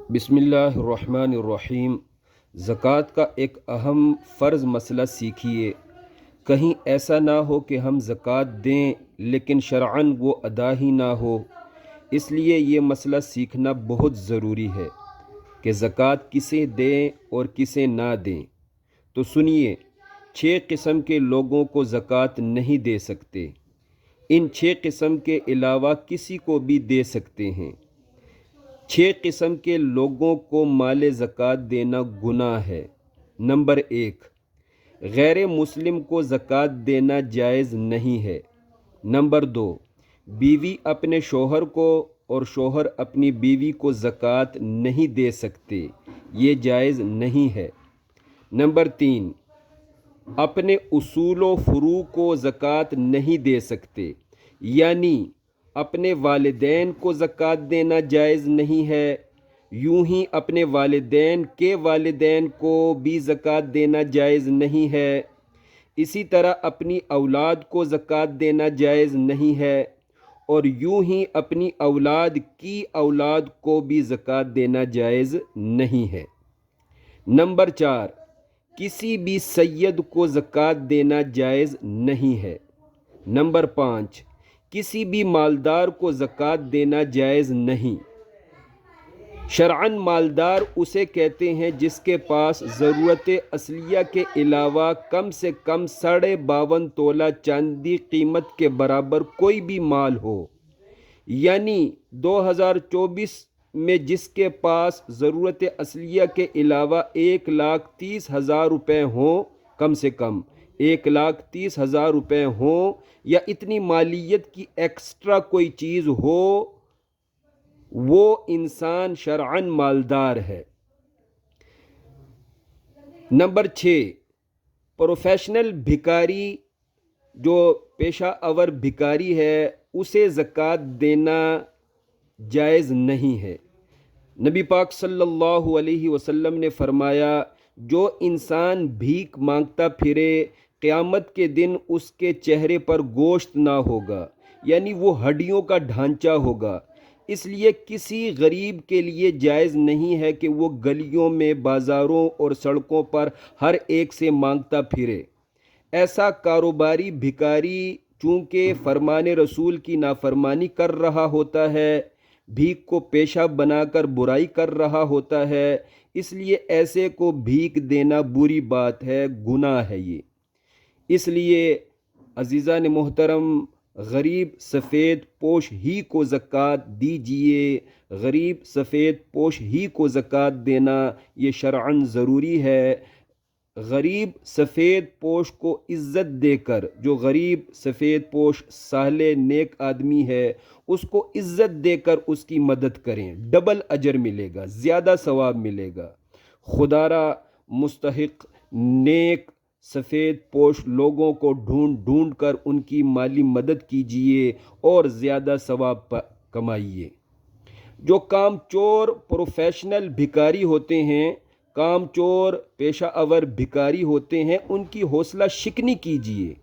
بسم اللہ الرحمن الرحیم۔ زکوٰۃ کا ایک اہم فرض مسئلہ سیکھیے۔ کہیں ایسا نہ ہو کہ ہم زکوٰۃ دیں لیکن شرعاً وہ ادا ہی نہ ہو۔ اس لیے یہ مسئلہ سیکھنا بہت ضروری ہے کہ زکوٰۃ کسے دیں اور کسے نہ دیں۔ تو سنیے، 6 قسم کے لوگوں کو زکوٰۃ نہیں دے سکتے۔ ان 6 قسم کے علاوہ کسی کو بھی دے سکتے ہیں۔ 6 قسم کے لوگوں کو مال زکوٰۃ دینا گناہ ہے۔ نمبر 1، غیر مسلم کو زکوٰۃ دینا جائز نہیں ہے۔ نمبر 2، بیوی اپنے شوہر کو اور شوہر اپنی بیوی کو زکوٰۃ نہیں دے سکتے، یہ جائز نہیں ہے۔ نمبر 3، اپنے اصول و فروع کو زکوٰۃ نہیں دے سکتے، یعنی اپنے والدین کو زکوٰۃ دینا جائز نہیں ہے، یوں ہی اپنے والدین کے والدین کو بھی زکوٰۃ دینا جائز نہیں ہے۔ اسی طرح اپنی اولاد کو زکوٰۃ دینا جائز نہیں ہے، اور یوں ہی اپنی اولاد کی اولاد کو بھی زکوٰۃ دینا جائز نہیں ہے۔ نمبر 4، کسی بھی سید کو زکوٰۃ دینا جائز نہیں ہے۔ نمبر 5، کسی بھی مالدار کو زکوٰۃ دینا جائز نہیں۔ شرعاً مالدار اسے کہتے ہیں جس کے پاس ضرورت اصلیہ کے علاوہ کم سے کم 52.5 تولہ چاندی قیمت کے برابر کوئی بھی مال ہو، یعنی 2024 میں جس کے پاس ضرورت اصلیہ کے علاوہ 1,30,000 روپے ہوں، کم سے کم 1,30,000 روپے ہوں، یا اتنی مالیت کی ایکسٹرا کوئی چیز ہو، وہ انسان شرعاً مالدار ہے۔ نمبر 6، پروفیشنل بھکاری، جو پیشہ ور بھکاری ہے، اسے زکوٰۃ دینا جائز نہیں ہے۔ نبی پاک صلی اللہ علیہ وسلم نے فرمایا، جو انسان بھیک مانگتا پھرے، قیامت کے دن اس کے چہرے پر گوشت نہ ہوگا، یعنی وہ ہڈیوں کا ڈھانچہ ہوگا۔ اس لیے کسی غریب کے لیے جائز نہیں ہے کہ وہ گلیوں میں، بازاروں اور سڑکوں پر ہر ایک سے مانگتا پھرے۔ ایسا کاروباری بھکاری چونکہ فرمان رسول کی نافرمانی کر رہا ہوتا ہے، بھیک کو پیشہ بنا کر برائی کر رہا ہوتا ہے، اس لیے ایسے کو بھیک دینا بری بات ہے، گناہ ہے یہ۔ اس لیے عزیزان محترم، غریب سفید پوش ہی کو زکوٰۃ دیجیے۔ غریب سفید پوش ہی کو زکوٰۃ دینا یہ شرعاً ضروری ہے۔ غریب سفید پوش کو عزت دے کر، جو غریب سفید پوش صالح نیک آدمی ہے، اس کو عزت دے کر اس کی مدد کریں، ڈبل اجر ملے گا، زیادہ ثواب ملے گا۔ خدا را مستحق نیک سفید پوش لوگوں کو ڈھونڈ ڈھونڈ کر ان کی مالی مدد کیجیے اور زیادہ ثواب کمائیے۔ جو کام چور پروفیشنل بھکاری ہوتے ہیں، کام چور پیشہ ور بھکاری ہوتے ہیں، ان کی حوصلہ شکنی کیجیے،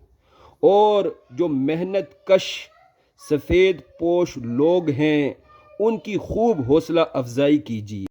اور جو محنت کش سفید پوش لوگ ہیں ان کی خوب حوصلہ افزائی کیجیے۔